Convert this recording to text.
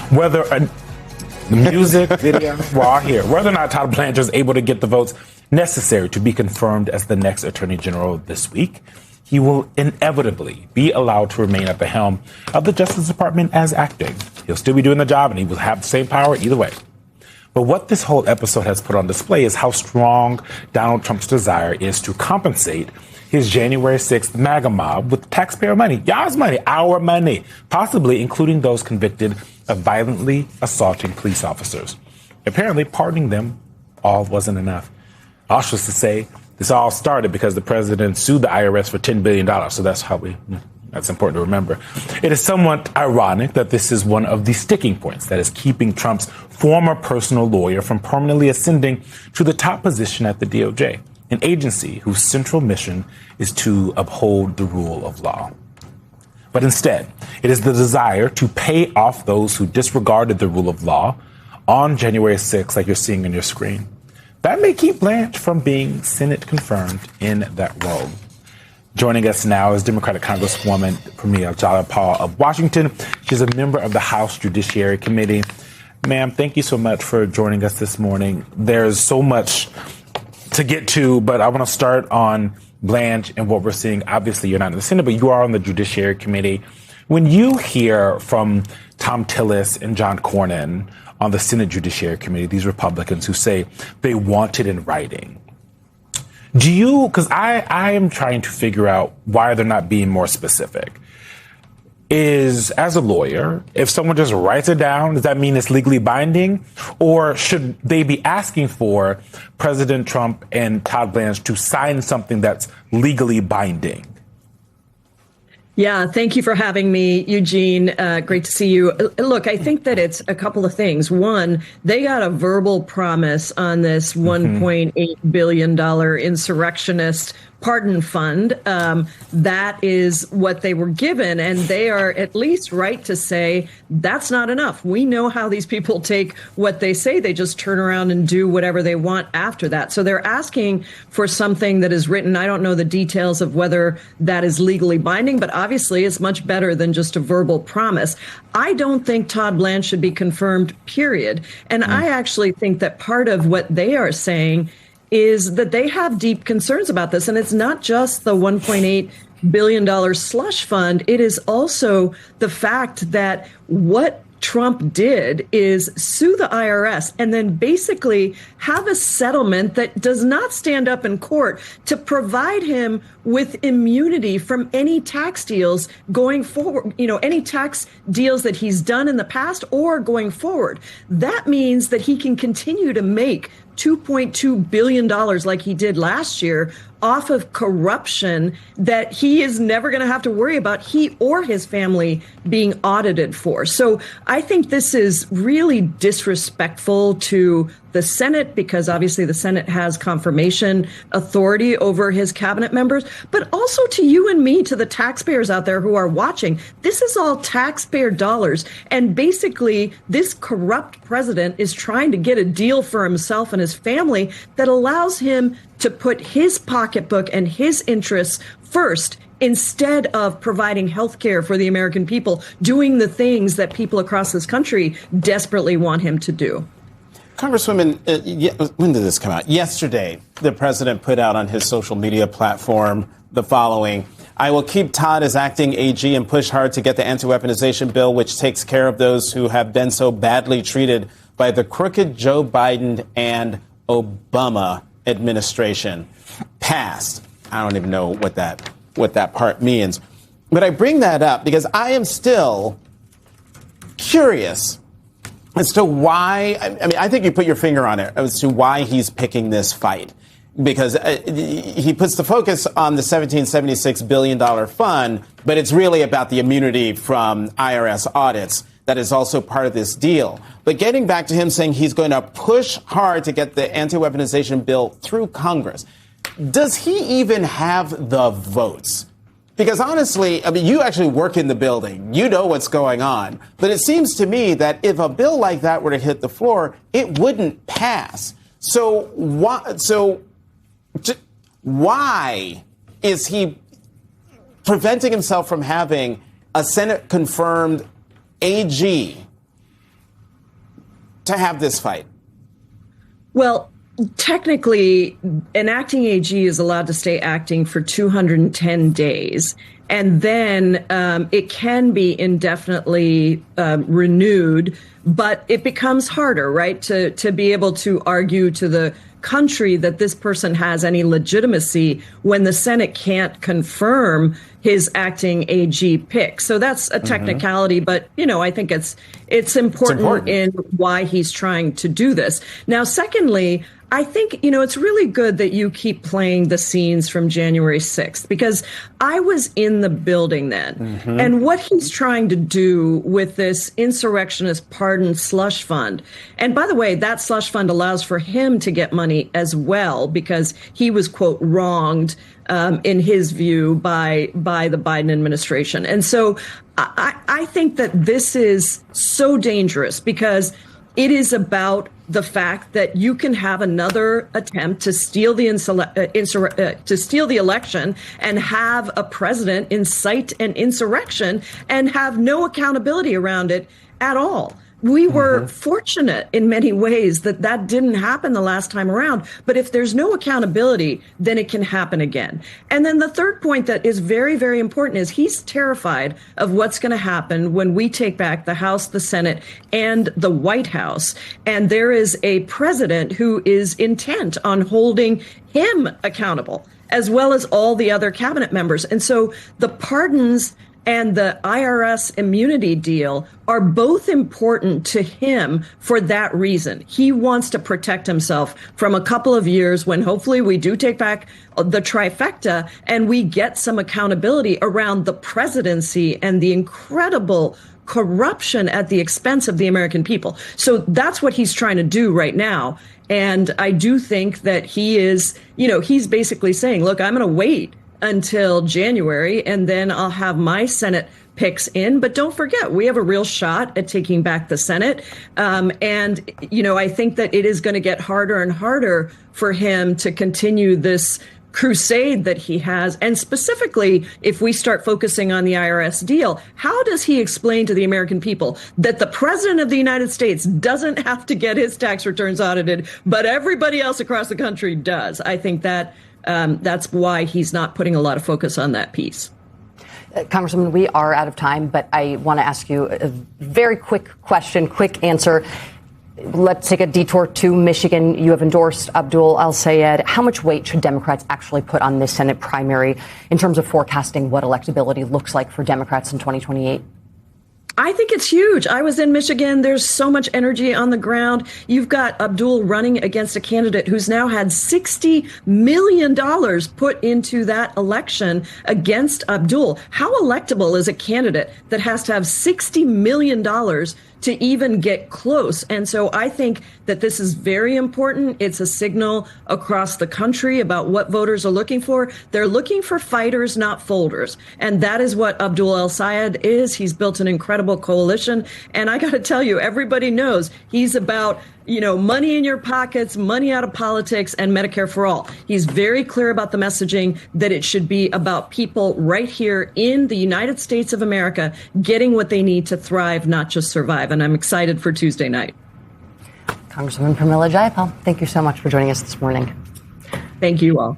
Whether the music video, while here, whether or not Todd Blanchard is able to get the votes necessary to be confirmed as the next Attorney General this week, he will inevitably be allowed to remain at the helm of the Justice Department as acting. He'll still be doing the job and he will have the same power either way. But what this whole episode has put on display is how strong Donald Trump's desire is to compensate his January 6th MAGA mob with taxpayer money, y'all's money, our money, possibly including those convicted of violently assaulting police officers. Apparently, pardoning them all wasn't enough. Also, to say this all started because the president sued the IRS for $10 billion. So that's important to remember. It is somewhat ironic that this is one of the sticking points that is keeping Trump's former personal lawyer from permanently ascending to the top position at the DOJ, an agency whose central mission is to uphold the rule of law. But instead, it is the desire to pay off those who disregarded the rule of law on January 6th, like you're seeing on your screen. That may keep Blanche from being Senate confirmed in that role. Joining us now is Democratic Congresswoman Pramila Jayapal of Washington. She's a member of the House Judiciary Committee. Ma'am, thank you so much for joining us this morning. There's so much to get to, but I want to start on Blanche and what we're seeing. Obviously, you're not in the Senate, but you are on the Judiciary Committee. When you hear from Thom Tillis and John Cornyn on the Senate Judiciary Committee, these Republicans who say they want it in writing, do you, because I am trying to figure out why they're not being more specific. Is, as a lawyer, if someone just writes it down, does that mean it's legally binding? Or should they be asking for President Trump and Todd Blanchard to sign something that's legally binding? Yeah, thank you for having me, Eugene. Great to see you. Look, I think that it's a couple of things. One, they got a verbal promise on this $1.8 billion insurrectionist pardon fund. That is what they were given, and they are at least right to say that's not enough. We know how these people take what they say. They just turn around and do whatever they want after that. So they're asking for something that is written. I don't know the details of whether that is legally binding, but obviously it's much better than just a verbal promise. I don't think Todd Blanchard should be confirmed, period. And I actually think that part of what they are saying is that they have deep concerns about this. And it's not just the $1.8 billion slush fund. It is also the fact that what Trump did is sue the IRS and then basically have a settlement that does not stand up in court to provide him with immunity from any tax deals going forward, any tax deals that he's done in the past or going forward. That means that he can continue to make $2.2 billion like he did last year off of corruption that he is never going to have to worry about, he or his family being audited for. So I think this is really disrespectful to the Senate, because obviously the Senate has confirmation authority over his cabinet members, but also to you and me, to the taxpayers out there who are watching. This is all taxpayer dollars. And basically, this corrupt president is trying to get a deal for himself and his family that allows him to put his pocketbook and his interests first, instead of providing health care for the American people, doing the things that people across this country desperately want him to do. Congresswoman, when did this come out? Yesterday, the president put out on his social media platform the following: I will keep Todd as acting AG and push hard to get the anti-weaponization bill, which takes care of those who have been so badly treated by the crooked Joe Biden and Obama administration, passed. I don't even know what that part means. But I bring that up because I am still curious as to why. I think you put your finger on it as to why he's picking this fight, because he puts the focus on the $1776 billion fund, but it's really about the immunity from IRS audits that is also part of this deal. But getting back to him saying he's going to push hard to get the anti-weaponization bill through Congress, does he even have the votes? Because honestly, you actually work in the building. You know what's going on. But it seems to me that if a bill like that were to hit the floor, it wouldn't pass. So why is he preventing himself from having a Senate-confirmed AG to have this fight? Well, technically, an acting AG is allowed to stay acting for 210 days. And then it can be indefinitely renewed, but it becomes harder, right, to be able to argue to the country that this person has any legitimacy when the Senate can't confirm his acting AG pick. So that's a technicality, but, I think it's important in why he's trying to do this. Now, secondly, I think, it's really good that you keep playing the scenes from January 6th, because I was in the building then. And what he's trying to do with this insurrectionist pardon slush fund, and by the way, that slush fund allows for him to get money as well, because he was, quote, wronged in his view by the Biden administration. And so I think that this is so dangerous, because it is about the fact that you can have another attempt to steal the election and have a president incite an insurrection and have no accountability around it at all. We were fortunate in many ways that didn't happen the last time around. But if there's no accountability, then it can happen again. And then the third point that is very, very important is he's terrified of what's going to happen when we take back the House, the Senate, and the White House. And there is a president who is intent on holding him accountable, as well as all the other cabinet members. And so the pardons and the IRS immunity deal are both important to him for that reason. He wants to protect himself from a couple of years when hopefully we do take back the trifecta and we get some accountability around the presidency and the incredible corruption at the expense of the American people. So that's what he's trying to do right now. And I do think that he is, he's basically saying, look, I'm going to wait until January, and then I'll have my Senate picks in. But don't forget, we have a real shot at taking back the Senate. And, I think that it is going to get harder and harder for him to continue this crusade that he has. And specifically, if we start focusing on the IRS deal, how does he explain to the American people that the president of the United States doesn't have to get his tax returns audited, but everybody else across the country does? I think that that's why he's not putting a lot of focus on that piece. Congresswoman, we are out of time, but I want to ask you a very quick question, quick answer. Let's take a detour to Michigan. You have endorsed Abdul El-Sayed. How much weight should Democrats actually put on this Senate primary in terms of forecasting what electability looks like for Democrats in 2028? I think it's huge. I was in Michigan. There's so much energy on the ground. You've got Abdul running against a candidate who's now had $60 million put into that election against Abdul. How electable is a candidate that has to have $60 million to even get close? And so I think that this is very important. It's a signal across the country about what voters are looking for. They're looking for fighters, not folders. And that is what Abdul El-Sayed is. He's built an incredible coalition. And I got to tell you, everybody knows he's about, money in your pockets, money out of politics, and Medicare for all. He's very clear about the messaging that it should be about people right here in the United States of America getting what they need to thrive, not just survive. And I'm excited for Tuesday night. Congresswoman Pramila Jayapal, thank you so much for joining us this morning. Thank you all.